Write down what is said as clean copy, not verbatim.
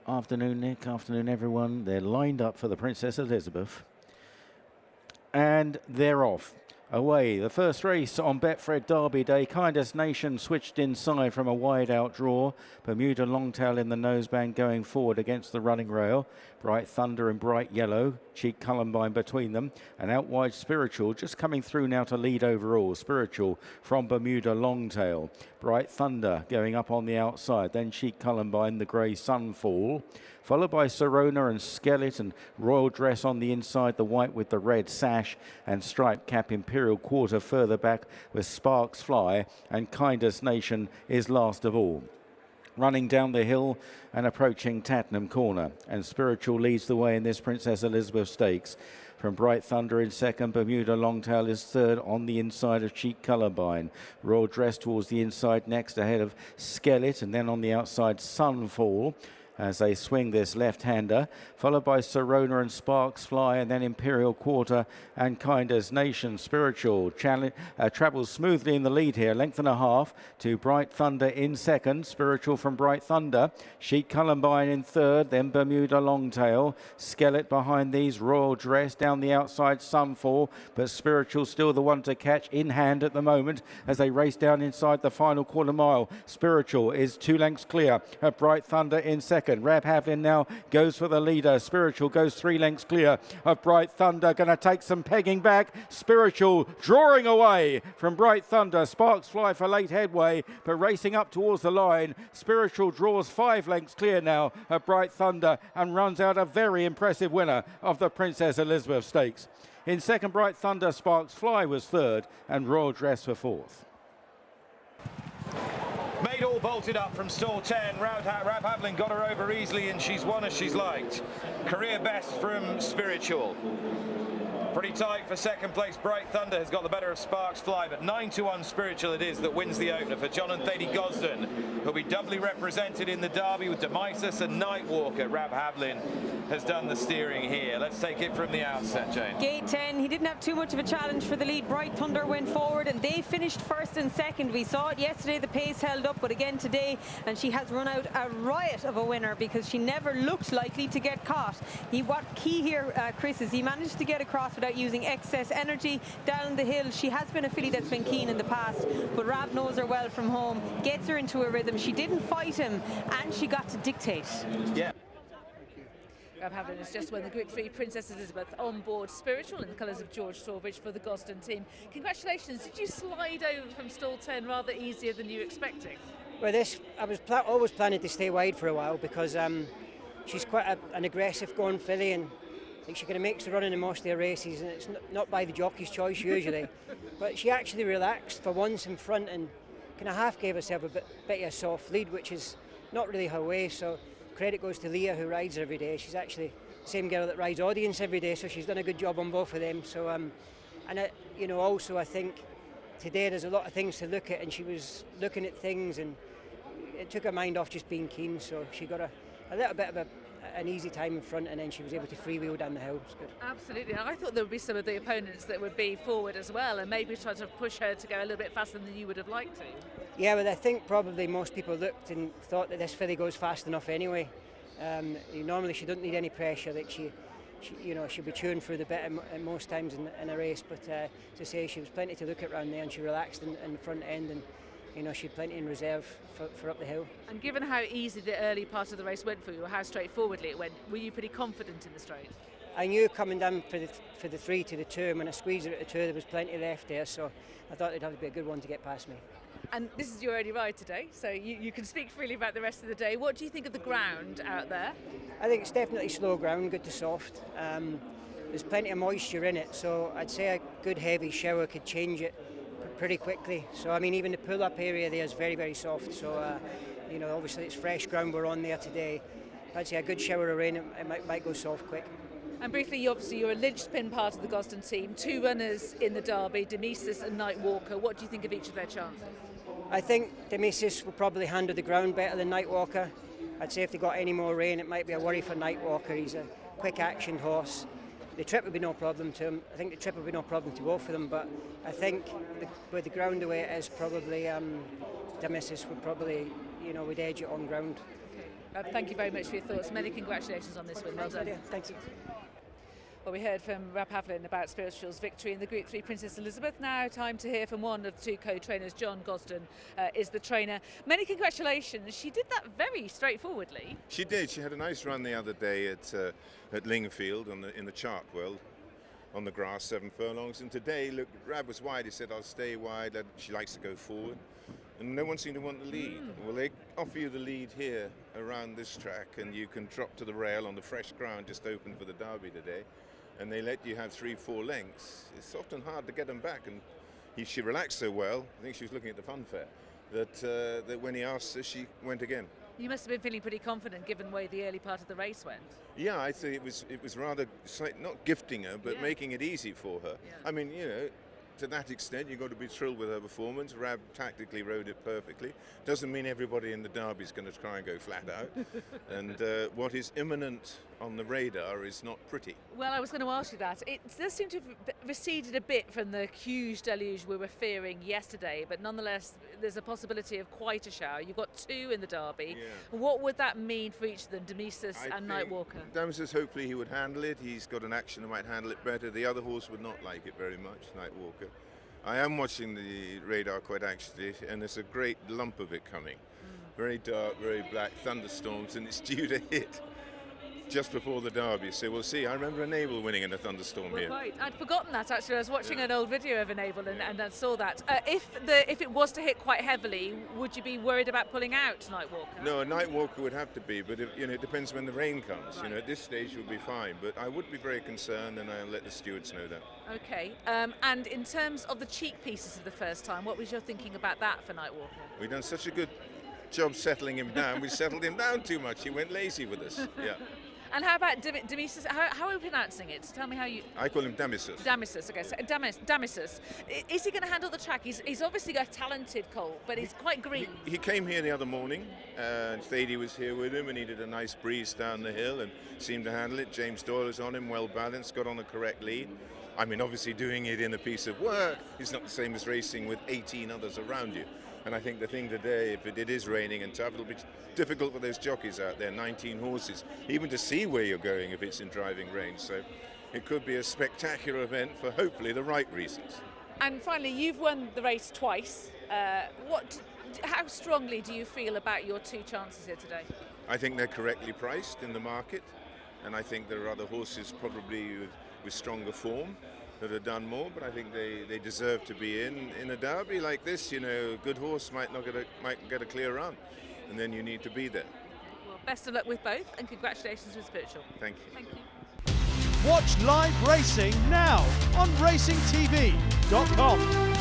Afternoon, Nick. Afternoon, everyone. They're lined up for the Princess Elizabeth. And they're off. Away. The first race on Betfred Derby Day. Kindest Nation switched inside from a wide out draw. Bermuda Longtail in the noseband going forward against the running rail. Bright Thunder and Bright Yellow. Cheek Columbine between them. And out wide Spiritual just coming through now to lead overall. Spiritual from Bermuda Longtail. Bright Thunder going up on the outside. Then Cheek Columbine, the grey Sunfall. Followed by Serona and Skellet and Royal Dress on the inside, the white with the red sash and striped cap. Imperial Quarter further back with Sparks Fly, and Kindest Nation is last of all. Running down the hill and approaching Tattenham Corner, and Spiritual leads the way in this Princess Elizabeth Stakes. From Bright Thunder in second, Bermuda Longtail is third on the inside of Cheek Columbine. Royal Dress towards the inside next ahead of Skellet, and then on the outside Sunfall as they swing this left-hander, followed by Serona and Sparks Fly, and then Imperial Quarter and Kindest Nation. Spiritual travels smoothly in the lead here, length and a half to Bright Thunder in second. Spiritual from Bright Thunder, Cheek Columbine in third, then Bermuda Longtail. Skellet behind these, Royal Dress down the outside, Sunfall, but Spiritual still the one to catch in hand at the moment as they race down inside the final quarter mile. Spiritual is 2 lengths clear of Bright Thunder in second. Rab Havlin now goes for the leader. Spiritual goes 3 lengths clear of Bright Thunder. Going to take some pegging back. Spiritual drawing away from Bright Thunder. Sparks Fly for late headway, but racing up towards the line. Spiritual draws 5 lengths clear now of Bright Thunder and runs out a very impressive winner of the Princess Elizabeth Stakes. In second, Bright Thunder. Sparks Fly was third, and Royal Dress for fourth. Made all bolted up from stall 10. Rab Havlin got her over easily, and she's won as she's liked. Career best from Spiritual. Pretty tight for second place. Bright Thunder has got the better of Sparks Fly, but 9-1 Spiritual it is that wins the opener for John and Thady Gosden, who'll be doubly represented in the Derby with Demisis and Nightwalker. Rab Havlin has done the steering here. Let's take it from the outset, Jane. Gate 10, he didn't have too much of a challenge for the lead. Bright Thunder went forward and they finished first and second. We saw it yesterday, the pace held up, but again today, and she has run out a riot of a winner because she never looked likely to get caught. What key here, Chris, is he managed to get across without using excess energy down the hill. She has been a filly that's been keen in the past, but Rab knows her well from home, gets her into a rhythm. She didn't fight him, and she got to dictate. Yeah. Rab Havlin has just won the Group 3 Princess Elizabeth on board Spiritual in the colours of George Strawbridge for the Gosden team. Congratulations. Did you slide over from stall 10 rather easier than you were expecting? Well, I was always planning to stay wide for a while because she's quite an aggressive going filly, and I think she kind of makes the running in most of their races, and it's not by the jockey's choice usually. But she actually relaxed for once in front and kind of half gave herself a bit of a soft lead, which is not really her way. So credit goes to Leah, who rides her every day. She's actually the same girl that rides Audience every day, so she's done a good job on both of them. So also I think today there's a lot of things to look at, and she was looking at things, and it took her mind off just being keen. So she got a little bit of an easy time in front, and then she was able to freewheel down the hill. It's good. Absolutely. I thought there would be some of the opponents that would be forward as well, and maybe try to push her to go a little bit faster than you would have liked to. Yeah, well, I think probably most people looked and thought that this filly goes fast enough anyway. Normally she doesn't need any pressure. That she'll be chewing through the bit at most times in a race, but to say, she was plenty to look at round there, and she relaxed in the front end, and she had plenty in reserve for up the hill. And given how easy the early part of the race went for you, or how straightforwardly it went, were you pretty confident in the straight? I knew coming down for the 3 to the 2, and when I squeezed her at the 2, there was plenty left there, so I thought it'd have to be a good one to get past me. And this is your only ride today, so you can speak freely about the rest of the day. What do you think of the ground out there? I think it's definitely slow ground, good to soft. There's plenty of moisture in it, so I'd say a good heavy shower could change it pretty quickly. So I mean, even the pull-up area there is very, very soft. So obviously it's fresh ground we're on there today. I'd say a good shower of rain, it might go soft quick. And briefly, you're a linchpin part of the Gosden team. 2 runners in the Derby, Demisis and Nightwalker. What do you think of each of their chances? I think Demisis will probably handle the ground better than Nightwalker. I'd say if they got any more rain, it might be a worry for Nightwalker. He's a quick action horse. The trip would be no problem to him. I think the trip would be no problem to both of them, but I think with the ground the way it is, probably Demisis would probably, would edge it on ground. Thank you very much for your thoughts. Many congratulations on this win. Well done. Thank you. Well, we heard from Rab Havlin about Spiritual's victory in the Group 3 Princess Elizabeth. Now time to hear from one of the two co-trainers. John Gosden is the trainer. Many congratulations. She did that very straightforwardly. She did. She had a nice run the other day at Lingfield in the Chartwell on the grass, 7 furlongs. And today, look, Rab was wide. He said, I'll stay wide. She likes to go forward. And no one seemed to want the lead. Well, they offer you the lead here around this track, and you can drop to the rail on the fresh ground just opened for the Derby today. And they let you have 3-4 lengths. It's often hard to get them back, and she relaxed so well. I think she was looking at the funfair that when he asked her, she went again. You must have been feeling pretty confident given the way the early part of the race went. Yeah, I think it was rather not gifting her, but making it easy for her. Yeah. I mean, to that extent, you've got to be thrilled with her performance. Rab tactically rode it perfectly. Doesn't mean everybody in the Derby is going to try and go flat out. And what is imminent on the radar is not pretty. Well, I was going to ask you that. It does seem to have receded a bit from the huge deluge we were fearing yesterday, but nonetheless, there's a possibility of quite a shower. You've got 2 in the Derby. Yeah. What would that mean for each of them, Demesis and Nightwalker? Demesis, hopefully he would handle it. He's got an action that might handle it better. The other horse would not like it very much, Nightwalker. I am watching the radar quite anxiously, and there's a great lump of it coming. Very dark, very black, thunderstorms, and it's due to hit just before the Derby, so we'll see. I remember Enable winning in a thunderstorm here. Right, I'd forgotten that actually. I was watching an old video of Enable and I saw that. If it was to hit quite heavily, would you be worried about pulling out Nightwalker? No, a Nightwalker would have to be, but it depends when the rain comes. Right. At this stage you'll be fine, but I would be very concerned, and I'll let the stewards know that. Okay, and in terms of the cheek pieces of the first time, what was your thinking about that for Nightwalker? We've done such a good job settling him down. We settled him down too much. He went lazy with us. Yeah. And how about Demesis? How are you pronouncing it? Tell me how you... I call him Demesis. Demesis, okay. So Demesis. Is he going to handle the track? He's obviously got a talented colt, but he's quite green. He came here the other morning, and Thady was here with him, and he did a nice breeze down the hill and seemed to handle it. James Doyle is on him, well balanced, got on the correct lead. I mean, obviously doing it in a piece of work is not the same as racing with 18 others around you. And I think the thing today, if it is raining and tough, it'll be difficult for those jockeys out there, 19 horses, even to see where you're going if it's in driving rain. So it could be a spectacular event for hopefully the right reasons. And finally, you've won the race twice. How strongly do you feel about your 2 chances here today? I think they're correctly priced in the market, and I think there are other horses probably with stronger form that have done more, but I think they deserve to be in a Derby like this. A good horse might get a clear run, and then you need to be there. Well, best of luck with both, and congratulations with Spiritual. Thank you. Thank you. Watch live racing now on racingtv.com.